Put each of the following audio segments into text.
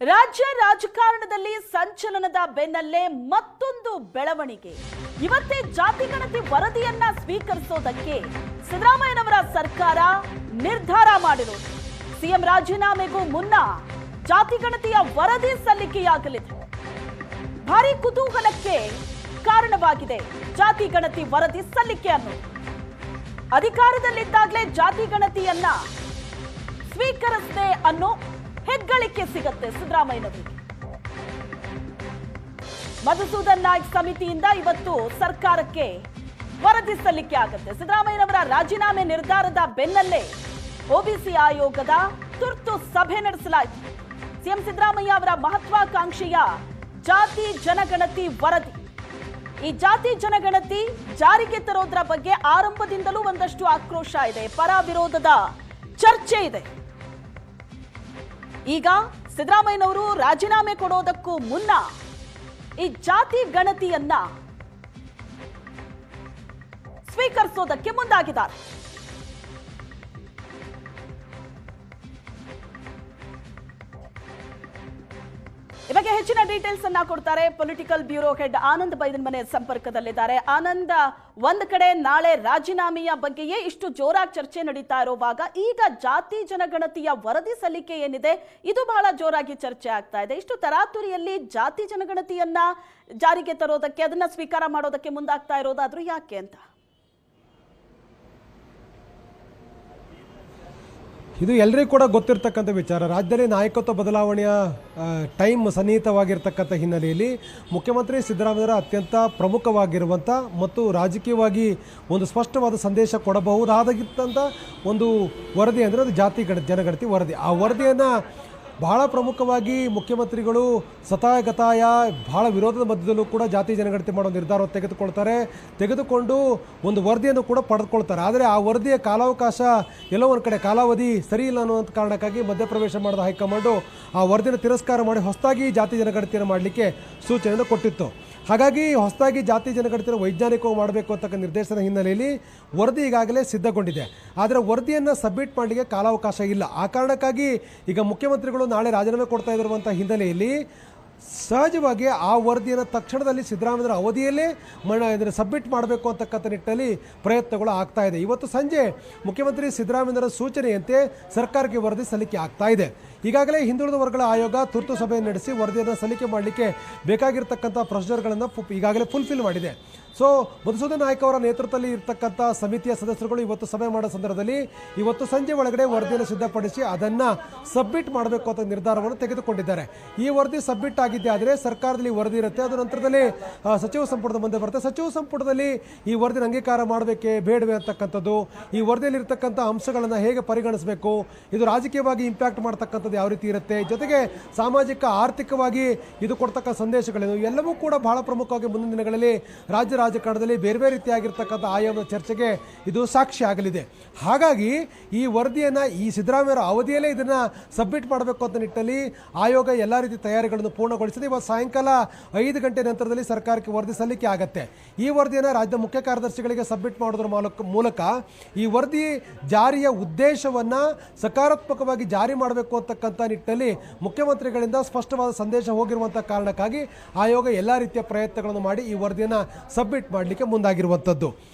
ರಾಜ್ಯ ರಾಜಕಾರಣದಲ್ಲಿ ಸಂಚಲನದ ಬೆನ್ನಲ್ಲೇ ಮತ್ತೊಂದು ಬೆಳವಣಿಗೆ. ಇವತ್ತೇ ಜಾತಿ ಗಣತಿ ವರದಿಯನ್ನ ಸ್ವೀಕರಿಸೋದಕ್ಕೆ ಸಿದ್ದರಾಮಯ್ಯನವರ ಸರ್ಕಾರ ನಿರ್ಧಾರ ಮಾಡಿರೋದು. ಸಿಎಂ ರಾಜೀನಾಮೆಗೂ ಮುನ್ನ ಜಾತಿ ಗಣತಿಯ ವರದಿ ಸಲ್ಲಿಕೆಯಾಗಲಿದೆ. ಭಾರಿ ಕುತೂಹಲಕ್ಕೆ ಕಾರಣವಾಗಿದೆ ಜಾತಿ ಗಣತಿ ವರದಿ ಸಲ್ಲಿಕೆ ಅನ್ನೋದು. ಅಧಿಕಾರದಲ್ಲಿದ್ದಾಗಲೇ ಜಾತಿ ಗಣತಿಯನ್ನ ಸ್ವೀಕರಿಸದೆ ಅನ್ನೋ ಹೆಗ್ಗಳಿಕೆ ಸಿಗುತ್ತೆ ಸಿದ್ದರಾಮಯ್ಯನವರಿಗೆ. ಮಧುಸೂದನ್ ನಾಯ್ಕ್ ಸಮಿತಿಯಿಂದ ಇವತ್ತು ಸರ್ಕಾರಕ್ಕೆ ವರದಿ ಸಲ್ಲಿಕೆ ಆಗುತ್ತೆ. ಸಿದ್ದರಾಮಯ್ಯನವರ ರಾಜೀನಾಮೆ ನಿರ್ಧಾರದ ಬೆನ್ನಲ್ಲೇ ಒಬಿಸಿ ಆಯೋಗದ ತುರ್ತು ಸಭೆ ನಡೆಸಲಾಯಿತು. ಸಿಎಂ ಸಿದ್ದರಾಮಯ್ಯ ಅವರ ಮಹತ್ವಾಕಾಂಕ್ಷೆಯ ಜಾತಿ ಜನಗಣತಿ ವರದಿ. ಈ ಜಾತಿ ಜನಗಣತಿ ಜಾರಿಗೆ ತರೋದ್ರ ಬಗ್ಗೆ ಆರಂಭದಿಂದಲೂ ಒಂದಷ್ಟು ಆಕ್ರೋಶ ಇದೆ, ಪರ ವಿರೋಧದ ಚರ್ಚೆ ಇದೆ. ಈಗ ಸಿದ್ದರಾಮಯ್ಯನವರು ರಾಜೀನಾಮೆ ಕೊಡೋದಕ್ಕೂ ಮುನ್ನ ಈ ಜಾತಿ ಗಣತಿಯನ್ನ ಸ್ವೀಕರಿಸೋದಕ್ಕೆ ಮುಂದಾಗಿದ್ದಾರೆ. ಈ ಬಗ್ಗೆ ಹೆಚ್ಚಿನ ಡೀಟೇಲ್ಸ್ ಅನ್ನ ಕೊಡ್ತಾರೆ ಪೊಲಿಟಿಕಲ್ ಬ್ಯೂರೋ ಹೆಡ್ ಆನಂದ್ ಬೈದನ್ಮನೆ ಸಂಪರ್ಕದಲ್ಲಿದ್ದಾರೆ. ಆನಂದ್, ಒಂದ್ ಕಡೆ ನಾಳೆ ರಾಜೀನಾಮೆಯ ಬಗ್ಗೆಯೇ ಇಷ್ಟು ಜೋರಾಗಿ ಚರ್ಚೆ ನಡೀತಾ ಇರುವಾಗ ಈಗ ಜಾತಿ ಜನಗಣತಿಯ ವರದಿ ಸಲ್ಲಿಕೆ ಏನಿದೆ ಇದು ಬಹಳ ಜೋರಾಗಿ ಚರ್ಚೆ ಆಗ್ತಾ ಇದೆ. ಇಷ್ಟು ತರಾತುರಿಯಲ್ಲಿ ಜಾತಿ ಜನಗಣತಿಯನ್ನ ಜಾರಿಗೆ ತರೋದಕ್ಕೆ, ಅದನ್ನ ಸ್ವೀಕಾರ ಮಾಡೋದಕ್ಕೆ ಮುಂದಾಗ್ತಾ ಇರೋದಾದ್ರೂ ಯಾಕೆ ಅಂತ? ಇದು ಎಲ್ಲರಿಗೂ ಕೂಡ ಗೊತ್ತಿರತಕ್ಕಂಥ ವಿಚಾರ. ರಾಜ್ಯದಲ್ಲಿ ನಾಯಕತ್ವ ಬದಲಾವಣೆಯ ಟೈಮ್ ಸನ್ನಿಹಿತವಾಗಿರ್ತಕ್ಕಂಥ ಹಿನ್ನೆಲೆಯಲ್ಲಿ ಮುಖ್ಯಮಂತ್ರಿ ಸಿದ್ದರಾಮಯ್ಯರ ಅತ್ಯಂತ ಪ್ರಮುಖವಾಗಿರುವಂಥ ಮತ್ತು ರಾಜಕೀಯವಾಗಿ ಒಂದು ಸ್ಪಷ್ಟವಾದ ಸಂದೇಶ ಕೊಡಬಹುದಾದಂಥ ಒಂದು ವರದಿ ಅಂದರೆ ಅದು ಜಾತಿ ಜನಗಣತಿ ವರದಿ. ಆ ವರದಿಯನ್ನು ಬಹಳ ಪ್ರಮುಖವಾಗಿ ಮುಖ್ಯಮಂತ್ರಿಗಳು ಸತಾಯಗತಾಯ ಬಹಳ ವಿರೋಧದ ಮಧ್ಯದಲ್ಲೂ ಕೂಡ ಜಾತಿ ಜನಗಣತಿ ಮಾಡೋ ನಿರ್ಧಾರ ತೆಗೆದುಕೊಂಡು ಒಂದು ವರದಿಯನ್ನು ಕೂಡ ಪಡೆದುಕೊಳ್ತಾರೆ. ಆದರೆ ಆ ವರದಿಯ ಕಾಲಾವಕಾಶ ಎಲ್ಲೋ ಒಂದು ಕಡೆ ಕಾಲಾವಧಿ ಸರಿ ಇಲ್ಲ ಅನ್ನುವಂಥ ಕಾರಣಕ್ಕಾಗಿ ಮಧ್ಯಪ್ರವೇಶ ಮಾಡಿದ ಹೈಕಮಾಂಡು ಆ ವರದಿಯನ್ನು ತಿರಸ್ಕಾರ ಮಾಡಿ ಹೊಸದಾಗಿ ಜಾತಿ ಜನಗಣತಿಯನ್ನು ಮಾಡಲಿಕ್ಕೆ ಸೂಚನೆಯನ್ನು ಕೊಟ್ಟಿತ್ತು. ಹಾಗಾಗಿ ಹೊಸದಾಗಿ ಜಾತಿ ಜನಗಣತಿಯನ್ನು ವೈಜ್ಞಾನಿಕವಾಗಿ ಮಾಡಬೇಕು ಅಂತಕ್ಕ ನಿರ್ದೇಶನ ಹಿನ್ನೆಲೆಯಲ್ಲಿ ವರದಿ ಈಗಾಗಲೇ ಸಿದ್ಧಗೊಂಡಿದೆ. ಆದರೆ ವರದಿಯನ್ನು ಸಬ್ಮಿಟ್ ಮಾಡಲಿಕ್ಕೆ ಕಾಲಾವಕಾಶ ಇಲ್ಲ. ಆ ಕಾರಣಕ್ಕಾಗಿ ಈಗ ಮುಖ್ಯಮಂತ್ರಿಗಳು ನಾಳೆ ರಾಜೀನಾಮೆ ಕೊಡ್ತಾ ಇರುವಂಥ ಹಿನ್ನೆಲೆಯಲ್ಲಿ ಸಹಜವಾಗಿ ಆ ವರದಿಯನ್ನು ತಕ್ಷಣದಲ್ಲಿ ಸಿದ್ದರಾಮಯ್ಯರ ಅವಧಿಯಲ್ಲೇ ಇದನ್ನು ಸಬ್ಮಿಟ್ ಮಾಡಬೇಕು ಅಂತಕ್ಕಂಥ ನಿಟ್ಟಿನಲ್ಲಿ ಪ್ರಯತ್ನಗಳು ಆಗ್ತಾ ಇದೆ. ಇವತ್ತು ಸಂಜೆ ಮುಖ್ಯಮಂತ್ರಿ ಸಿದ್ದರಾಮಯ್ಯರ ಸೂಚನೆಯಂತೆ ಸರ್ಕಾರಕ್ಕೆ ವರದಿ ಸಲ್ಲಿಕೆ ಆಗ್ತಾ ಇದೆ. ಈಗಾಗಲೇ ಹಿಂದುಳಿದ ವರ್ಗಗಳ ಆಯೋಗ ತುರ್ತು ಸಭೆ ನಡೆಸಿ ವರದಿಯನ್ನು ಸಲ್ಲಿಕೆ ಮಾಡಲಿಕ್ಕೆ ಬೇಕಾಗಿರ್ತಕ್ಕಂಥ ಪ್ರೊಸೀಜರ್ಗಳನ್ನು ಈಗಾಗಲೇ ಫುಲ್ಫಿಲ್ ಮಾಡಿದೆ. ಸೊ ಮಧುಸೂದನ್ ನಾಯ್ಕ್ ಅವರ ನೇತೃತ್ವದಲ್ಲಿ ಇರ್ತಕ್ಕಂಥ ಸಮಿತಿಯ ಸದಸ್ಯರುಗಳು ಇವತ್ತು ಸಭೆ ಮಾಡೋ ಸಂದರ್ಭದಲ್ಲಿ ಇವತ್ತು ಸಂಜೆ ಒಳಗಡೆ ವರದಿಯನ್ನು ಸಿದ್ಧಪಡಿಸಿ ಅದನ್ನು ಸಬ್ಮಿಟ್ ಮಾಡಬೇಕು ಅಂತ ನಿರ್ಧಾರವನ್ನು ತೆಗೆದುಕೊಂಡಿದ್ದಾರೆ. ಈ ವರದಿ ಸಬ್ಮಿಟ್ ಆಗಿದ್ದೆ ಆದರೆ ಸರ್ಕಾರದಲ್ಲಿ ವರದಿ ಇರುತ್ತೆ, ಅದು ನಂತರದಲ್ಲಿ ಸಚಿವ ಸಂಪುಟದ ಮುಂದೆ ಬರುತ್ತೆ. ಸಚಿವ ಸಂಪುಟದಲ್ಲಿ ಈ ವರದಿನ ಅಂಗೀಕಾರ ಮಾಡಬೇಕೇ ಬೇಡವೇ ಅಂತಕ್ಕಂಥದ್ದು, ಈ ವರದಿಯಲ್ಲಿ ಇರ್ತಕ್ಕಂಥ ಅಂಶಗಳನ್ನು ಹೇಗೆ ಪರಿಗಣಿಸಬೇಕು, ಇದು ರಾಜಕೀಯವಾಗಿ ಇಂಪ್ಯಾಕ್ಟ್ ಮಾಡ್ತಕ್ಕಂಥದ್ದು ಯಾವ ರೀತಿ ಇರುತ್ತೆ, ಜೊತೆಗೆ ಸಾಮಾಜಿಕ ಆರ್ಥಿಕವಾಗಿ ಇದು ಕೊಡ್ತಕ್ಕ ಸಂದೇಶಗಳೇನು, ಎಲ್ಲವೂ ಕೂಡ ಬಹಳ ಪ್ರಮುಖವಾಗಿ ಮುಂದಿನ ದಿನಗಳಲ್ಲಿ ರಾಜ್ಯ ರಾಜಕಾರಣದಲ್ಲಿ ಬೇರೆ ಬೇರೆ ರೀತಿಯಾಗಿರ್ತಕ್ಕಂಥ ಆಯಾಮದ ಚರ್ಚೆಗೆ ಇದು ಸಾಕ್ಷಿ ಆಗಲಿದೆ. ಹಾಗಾಗಿ ಈ ವರದಿಯನ್ನು ಈ ಸಿದ್ದರಾಮಯ್ಯರ ಅವಧಿಯಲ್ಲೇ ಇದನ್ನು ಸಬ್ಮಿಟ್ ಮಾಡಬೇಕು ಅಂತ ನಿಟ್ಟಿನಲ್ಲಿ ಆಯೋಗ ಎಲ್ಲ ರೀತಿ ತಯಾರಿಗಳನ್ನು ಪೂರ್ಣಗೊಳಿಸಿದೆ. ಇವತ್ತು ಸಾಯಂಕಾಲ 5 ಗಂಟೆ ನಂತರದಲ್ಲಿ ಸರ್ಕಾರಕ್ಕೆ ವರದಿ ಸಲ್ಲಿಕೆ ಆಗುತ್ತೆ. ಈ ವರದಿಯನ್ನು ರಾಜ್ಯದ ಮುಖ್ಯ ಕಾರ್ಯದರ್ಶಿಗಳಿಗೆ ಸಬ್ಮಿಟ್ ಮಾಡೋದ್ರ ಮೂಲಕ ಈ ವರದಿ ಜಾರಿಯ ಉದ್ದೇಶವನ್ನು ಸಕಾರಾತ್ಮಕವಾಗಿ ಜಾರಿ ಮಾಡಬೇಕು ಅಂತಕ್ಕಂಥ ನಿಟ್ಟಿನಲ್ಲಿ ಮುಖ್ಯಮಂತ್ರಿಗಳಿಂದ ಸ್ಪಷ್ಟವಾದ ಸಂದೇಶ ಹೋಗಿರುವಂಥ ಕಾರಣಕ್ಕಾಗಿ ಆಯೋಗ ಎಲ್ಲ ರೀತಿಯ ಪ್ರಯತ್ನಗಳನ್ನು ಮಾಡಿ ಈ ವರದಿಯನ್ನು ಸಬ್ಮಿಟ್ ಮಾಡಲಿಕ್ಕೆ ಮುಂದಾಗಿರುವಂಥದ್ದು.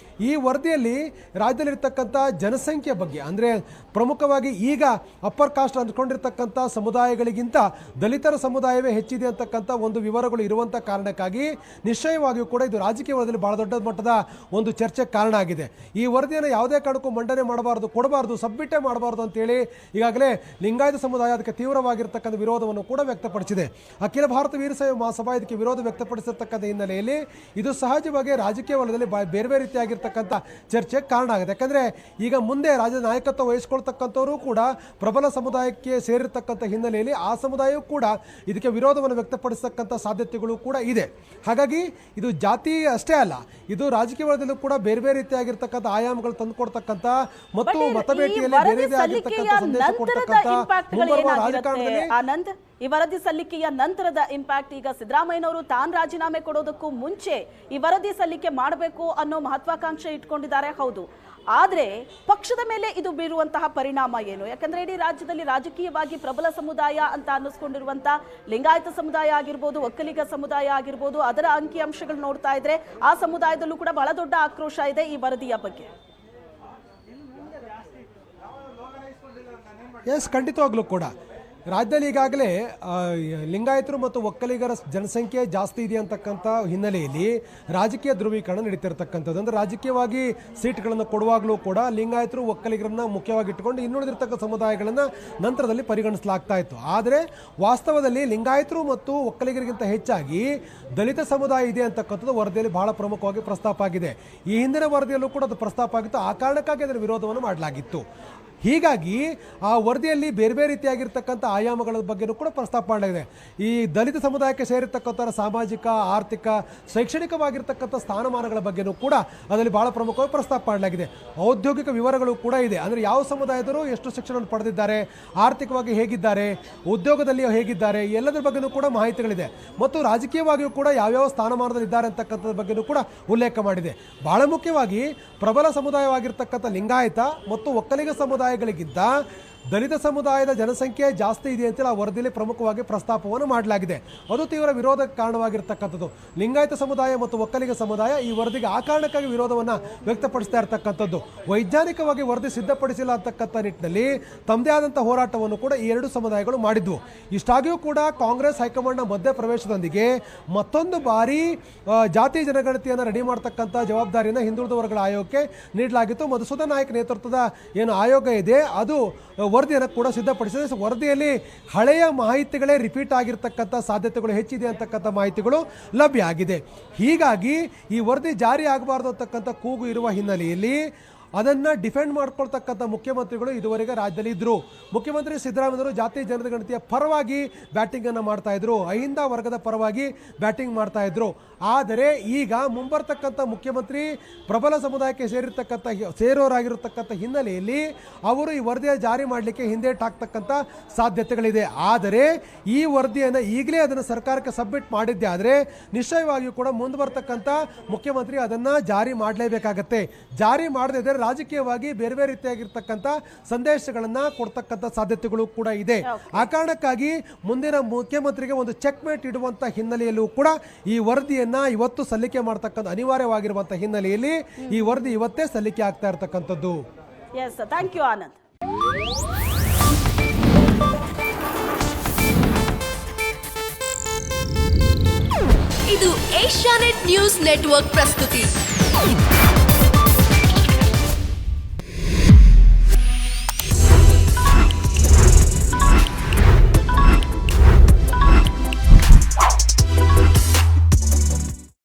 ಈ ವರದಿಯಲ್ಲಿ ರಾಜ್ಯದಲ್ಲಿರ್ತಕ್ಕಂಥ ಜನಸಂಖ್ಯೆ ಬಗ್ಗೆ ಅಂದರೆ ಪ್ರಮುಖವಾಗಿ ಈಗ ಅಪ್ಪರ್ ಕಾಸ್ಟ್ ಅಂದ್ಕೊಂಡಿರ್ತಕ್ಕಂಥ ಸಮುದಾಯಗಳಿಗಿಂತ ದಲಿತರ ಸಮುದಾಯವೇ ಹೆಚ್ಚಿದೆ ಅಂತಕ್ಕಂಥ ಒಂದು ವಿವರಗಳು ಇರುವಂಥ ಕಾರಣಕ್ಕಾಗಿ ನಿಶ್ಚಯವಾಗಿಯೂ ಕೂಡ ಇದು ರಾಜಕೀಯ ವಲಯದಲ್ಲಿ ಬಹಳ ದೊಡ್ಡ ಮಟ್ಟದ ಒಂದು ಚರ್ಚೆಗೆ ಕಾರಣ ಆಗಿದೆ. ಈ ವರದಿಯನ್ನು ಯಾವುದೇ ಕಾರಣಕ್ಕೂ ಮಂಡನೆ ಮಾಡಬಾರ್ದು, ಕೊಡಬಾರ್ದು, ಸಬ್ಮಿಟೇ ಮಾಡಬಾರ್ದು ಅಂತೇಳಿ ಈಗಾಗಲೇ ಲಿಂಗಾಯತ ಸಮುದಾಯ ಅದಕ್ಕೆ ತೀವ್ರವಾಗಿರ್ತಕ್ಕಂಥ ವಿರೋಧವನ್ನು ಕೂಡ ವ್ಯಕ್ತಪಡಿಸಿದೆ. ಅಖಿಲ ಭಾರತ ವೀರಶೈವ ಮಹಾಸಭಾ ಇದಕ್ಕೆ ವಿರೋಧ ವ್ಯಕ್ತಪಡಿಸಿರ್ತಕ್ಕಂಥ ಹಿನ್ನೆಲೆಯಲ್ಲಿ ಇದು ಸಹಜವಾಗಿ ರಾಜಕೀಯ ವಲಯದಲ್ಲಿ ಬೇರೆ ಬೇರೆ ರೀತಿಯಾಗಿರ್ತಕ್ಕಂಥ ಚರ್ಚೆಗೆ ಕಾರಣ ಆಗುತ್ತೆ. ಯಾಕಂದರೆ ಈಗ ಮುಂದೆ ರಾಜ್ಯದ ನಾಯಕತ್ವ ವಹಿಸಿಕೊಳ್ತಕ್ಕಂಥವರು ಕೂಡ ಪ್ರಬಲ ಸಮುದಾಯಕ್ಕೆ ಸೇರಿರ್ತಕ್ಕಂಥ ಹಿನ್ನೆಲೆಯಲ್ಲಿ ಆ ಸಮುದಾಯವೂ ಕೂಡ ಇದಕ್ಕೆ ವಿರೋಧವನ್ನು ವ್ಯಕ್ತಪಡಿಸತಕ್ಕಂಥ ಸಾಧ್ಯತೆಗಳು ಕೂಡ ಇದೆ. ಹಾಗಾಗಿ ಇದು ಜಾತಿ ಅಷ್ಟೇ ಅಲ್ಲ, ಇದು ರಾಜಕೀಯ ವಲಯದಲ್ಲೂ ಕೂಡ ಬೇರೆ ಬೇರೆ ರೀತಿಯಾಗಿರ್ತಕ್ಕಂಥ ಆಯಾಮಗಳು ತಂದುಕೊಡ್ತಕ್ಕಂಥ ಮತ್ತು ಮತಬೇಟಿಯಲ್ಲಿ ಬೇರೆ ಬೇರೆ ಆಗಿರ್ತಕ್ಕಂಥ ಸಂದೇಶ ಕೊಡ್ತಕ್ಕಂಥ ರಾಜಕಾರಣದಲ್ಲಿ ಆನಂದ್, ಈ ವರದಿ ಸಲ್ಲಿಕೆಯ ನಂತರದ ಇಂಪ್ಯಾಕ್ಟ್, ಈಗ ಸಿದ್ದರಾಮಯ್ಯನವರು ತಾನು ರಾಜೀನಾಮೆ ಕೊಡೋದಕ್ಕೂ ಮುಂಚೆ ಈ ವರದಿ ಸಲ್ಲಿಕೆ ಮಾಡಬೇಕು ಅನ್ನೋ ಮಹತ್ವಾಕಾಂಕ್ಷೆ ಇಟ್ಕೊಂಡಿದ್ದಾರೆ. ಹೌದು, ಆದರೆ ಪಕ್ಷದ ಮೇಲೆ ಇದು ಬೀರುವಂತಹ ಪರಿಣಾಮ ಏನು? ಯಾಕಂದ್ರೆ ಇಡೀ ರಾಜ್ಯದಲ್ಲಿ ರಾಜಕೀಯವಾಗಿ ಪ್ರಬಲ ಸಮುದಾಯ ಅಂತ ಅನ್ನಿಸ್ಕೊಂಡಿರುವಂತ ಲಿಂಗಾಯತ ಸಮುದಾಯ ಆಗಿರ್ಬೋದು, ಒಕ್ಕಲಿಗ ಸಮುದಾಯ ಆಗಿರ್ಬೋದು, ಅದರ ಅಂಕಿಅಂಶಗಳು ನೋಡ್ತಾ ಇದ್ರೆ ಆ ಸಮುದಾಯದಲ್ಲೂ ಕೂಡ ಬಹಳ ದೊಡ್ಡ ಆಕ್ರೋಶ ಇದೆ ಈ ವರದಿಯ ಬಗ್ಗೆ. ಎಸ್, ಖಂಡಿತವಾಗ್ಲೂ ಕೂಡ ರಾಜ್ಯದಲ್ಲಿ ಈಗಾಗಲೇ ಲಿಂಗಾಯತರು ಮತ್ತು ಒಕ್ಕಲಿಗರ ಜನಸಂಖ್ಯೆ ಜಾಸ್ತಿ ಇದೆ ಅಂತಕ್ಕಂಥ ಹಿನ್ನೆಲೆಯಲ್ಲಿ ರಾಜಕೀಯ ಧ್ರುವೀಕರಣ ನಡೀತಿರ್ತಕ್ಕಂಥದ್ದು. ಅಂದರೆ ರಾಜಕೀಯವಾಗಿ ಸೀಟ್ಗಳನ್ನು ಕೊಡುವಾಗಲೂ ಕೂಡ ಲಿಂಗಾಯತರು ಒಕ್ಕಲಿಗರನ್ನ ಮುಖ್ಯವಾಗಿ ಇಟ್ಟುಕೊಂಡು ಇನ್ನುಳಿದಿರ್ತಕ್ಕ ಸಮುದಾಯಗಳನ್ನು ನಂತರದಲ್ಲಿ ಪರಿಗಣಿಸಲಾಗ್ತಾ ಇತ್ತು. ಆದರೆ ವಾಸ್ತವದಲ್ಲಿ ಲಿಂಗಾಯತರು ಮತ್ತು ಒಕ್ಕಲಿಗರಿಗಿಂತ ಹೆಚ್ಚಾಗಿ ದಲಿತ ಸಮುದಾಯ ಇದೆ ಅಂತಕ್ಕಂಥದ್ದು ವರದಿಯಲ್ಲಿ ಬಹಳ ಪ್ರಮುಖವಾಗಿ ಪ್ರಸ್ತಾಪ ಆಗಿದೆ. ಈ ಹಿಂದಿನ ವರದಿಯಲ್ಲೂ ಕೂಡ ಅದು ಪ್ರಸ್ತಾಪ ಆಗಿತ್ತು. ಆ ಕಾರಣಕ್ಕಾಗಿ ಅದರ ವಿರೋಧವನ್ನು ಮಾಡಲಾಗಿತ್ತು. ಹೀಗಾಗಿ ಆ ವರದಿಯಲ್ಲಿ ಬೇರೆ ಬೇರೆ ರೀತಿಯಾಗಿರ್ತಕ್ಕಂಥ ಆಯಾಮಗಳ ಬಗ್ಗೆಯೂ ಕೂಡ ಪ್ರಸ್ತಾಪ ಮಾಡಲಾಗಿದೆ. ಈ ದಲಿತ ಸಮುದಾಯಕ್ಕೆ ಸೇರಿರ್ತಕ್ಕಂಥ ಸಾಮಾಜಿಕ, ಆರ್ಥಿಕ, ಶೈಕ್ಷಣಿಕವಾಗಿರ್ತಕ್ಕಂಥ ಸ್ಥಾನಮಾನಗಳ ಬಗ್ಗೆಯೂ ಕೂಡ ಅದರಲ್ಲಿ ಬಹಳ ಪ್ರಮುಖವಾಗಿ ಪ್ರಸ್ತಾಪ ಮಾಡಲಾಗಿದೆ. ಔದ್ಯೋಗಿಕ ವಿವರಗಳು ಕೂಡ ಇದೆ. ಅಂದರೆ ಯಾವ ಸಮುದಾಯದವರು ಎಷ್ಟು ಶಿಕ್ಷಣವನ್ನು ಪಡೆದಿದ್ದಾರೆ, ಆರ್ಥಿಕವಾಗಿ ಹೇಗಿದ್ದಾರೆ, ಉದ್ಯೋಗದಲ್ಲಿ ಹೇಗಿದ್ದಾರೆ, ಎಲ್ಲದರ ಬಗ್ಗೆಯೂ ಕೂಡ ಮಾಹಿತಿಗಳಿದೆ. ಮತ್ತು ರಾಜಕೀಯವಾಗಿಯೂ ಕೂಡ ಯಾವ್ಯಾವ ಸ್ಥಾನಮಾನದಲ್ಲಿ ಇದ್ದಾರೆ ಅಂತಕ್ಕಂಥದ್ರ ಬಗ್ಗೆಯೂ ಕೂಡ ಉಲ್ಲೇಖ ಮಾಡಿದೆ. ಬಹಳ ಮುಖ್ಯವಾಗಿ ಪ್ರಬಲ ಸಮುದಾಯವಾಗಿರ್ತಕ್ಕಂಥ ಲಿಂಗಾಯತ ಮತ್ತು ಒಕ್ಕಲಿಗ ಸಮುದಾಯಗಳಿಗಿಂತ ದಲಿತ ಸಮುದಾಯದ ಜನಸಂಖ್ಯೆ ಜಾಸ್ತಿ ಇದೆ ಅಂತೇಳಿ ಆ ವರದಿಯಲ್ಲಿ ಪ್ರಮುಖವಾಗಿ ಪ್ರಸ್ತಾಪವನ್ನು ಮಾಡಲಾಗಿದೆ. ಅದು ತೀವ್ರ ವಿರೋಧಕ್ಕೆ ಕಾರಣವಾಗಿರ್ತಕ್ಕಂಥದ್ದು. ಲಿಂಗಾಯತ ಸಮುದಾಯ ಮತ್ತು ಒಕ್ಕಲಿಗ ಸಮುದಾಯ ಈ ವರದಿಗೆ ಆ ಕಾರಣಕ್ಕಾಗಿ ವಿರೋಧವನ್ನು ವ್ಯಕ್ತಪಡಿಸ್ತಾ ಇರ್ತಕ್ಕಂಥದ್ದು. ವೈಜ್ಞಾನಿಕವಾಗಿ ವರದಿ ಸಿದ್ಧಪಡಿಸಿಲ್ಲ ಅಂತಕ್ಕಂಥ ನಿಟ್ಟಿನಲ್ಲಿ ತಮ್ಮದೇ ಆದಂಥ ಹೋರಾಟವನ್ನು ಕೂಡ ಈ ಎರಡು ಸಮುದಾಯಗಳು ಮಾಡಿದ್ವು. ಇಷ್ಟಾಗಿಯೂ ಕೂಡ ಕಾಂಗ್ರೆಸ್ ಹೈಕಮಾಂಡ್ನ ಮಧ್ಯಪ್ರವೇಶದೊಂದಿಗೆ ಮತ್ತೊಂದು ಬಾರಿ ಜಾತಿ ಜನಗಣತಿಯನ್ನು ರೆಡಿ ಮಾಡ್ತಕ್ಕಂಥ ಜವಾಬ್ದಾರಿಯನ್ನು ಹಿಂದುಳಿದ ವರ್ಗಗಳ ಆಯೋಗಕ್ಕೆ ನೀಡಲಾಗಿತ್ತು. ಮಧುಸೂದನ್ ನಾಯಕ್ ನೇತೃತ್ವದ ಏನು ಆಯೋಗ ಇದೆ ಅದು ವರದಿಯನ್ನು ಕೂಡ ಸಿದ್ಧಪಡಿಸಿದೆ. ವರದಿಯಲ್ಲಿ ಹಳೆಯ ಮಾಹಿತಿಗಳೇ ರಿಪೀಟ್ ಆಗಿರ್ತಕ್ಕಂಥ ಸಾಧ್ಯತೆಗಳು ಹೆಚ್ಚಿದೆ ಅಂತಕ್ಕಂಥ ಮಾಹಿತಿಗಳು ಲಭ್ಯ ಆಗಿದೆ. ಹೀಗಾಗಿ ಈ ವರದಿ ಜಾರಿ ಆಗಬಾರ್ದು ಅಂತಕ್ಕಂಥ ಕೂಗು ಇರುವ ಹಿನ್ನೆಲೆಯಲ್ಲಿ ಅದನ್ನು ಡಿಫೆಂಡ್ ಮಾಡ್ಕೊಳ್ತಕ್ಕಂಥ ಮುಖ್ಯಮಂತ್ರಿಗಳು ಇದುವರೆಗೆ ರಾಜ್ಯದಲ್ಲಿ ಇದ್ದರು. ಮುಖ್ಯಮಂತ್ರಿ ಸಿದ್ದರಾಮಯ್ಯವರು ಜಾತಿ ಜನಗಣತಿಯ ಪರವಾಗಿ ಬ್ಯಾಟಿಂಗನ್ನು ಮಾಡ್ತಾ ಇದ್ರು, ಅಹಿಂದ ವರ್ಗದ ಪರವಾಗಿ ಬ್ಯಾಟಿಂಗ್ ಮಾಡ್ತಾ ಇದ್ರು. ಆದರೆ ಈಗ ಮುಂಬರ್ತಕ್ಕಂಥ ಮುಖ್ಯಮಂತ್ರಿ ಪ್ರಬಲ ಸಮುದಾಯಕ್ಕೆ ಸೇರೋರಾಗಿರತಕ್ಕಂಥ ಹಿನ್ನೆಲೆಯಲ್ಲಿ ಅವರು ಈ ವರದಿಯ ಜಾರಿ ಮಾಡಲಿಕ್ಕೆ ಹಿಂದೇಟಾಗ್ತಕ್ಕಂಥ ಸಾಧ್ಯತೆಗಳಿದೆ. ಆದರೆ ಈ ವರದಿಯನ್ನು ಈಗಲೇ ಅದನ್ನು ಸರ್ಕಾರಕ್ಕೆ ಸಬ್ಮಿಟ್ ಮಾಡಿದ್ದೆ ಆದರೆ ನಿಶ್ಚಯವಾಗಿಯೂ ಕೂಡ ಮುಂದೆ ಬರ್ತಕ್ಕಂಥ ಮುಖ್ಯಮಂತ್ರಿ ಅದನ್ನು ಜಾರಿ ಮಾಡಲೇಬೇಕಾಗತ್ತೆ. ಜಾರಿ ಮಾಡದೇ ಇದ್ದರೆ ರಾಜಕೀಯವಾಗಿ ಬೇರೆ ಬೇರೆ ರೀತಿಯಾಗಿರ್ತಕ್ಕಂಥ ಸಂದೇಶಗಳನ್ನು ಕೊಡ್ತಕ್ಕಂಥ ಸಾಧ್ಯತೆಗಳು ಕೂಡ ಇದೆ. ಆ ಕಾರಣಕ್ಕಾಗಿ ಮುಂದಿನ ಮುಖ್ಯಮಂತ್ರಿಗೆ ಒಂದು ಚೆಕ್ ಮೇಟ್ ಇಡುವಂತ ಹಿನ್ನೆಲೆಯಲ್ಲೂ ಕೂಡ ಈ ವರದಿಯನ್ನ ಇವತ್ತು ಸಲ್ಲಿಕೆ ಮಾಡತಕ್ಕಂಥ ಅನಿವಾರ್ಯವಾಗಿರುವಂತಹ ಹಿನ್ನೆಲೆಯಲ್ಲಿ ಈ ವರದಿ ಇವತ್ತೇ ಸಲ್ಲಿಕೆ ಆಗ್ತಾ ಇರತಕ್ಕಂಥದ್ದು. Yes, thank you Anand. ಇದು ಏಷ್ಯಾನೆಟ್ ನ್ಯೂಸ್ ನೆಟ್ವರ್ಕ್ ಪ್ರಸ್ತುತಿ.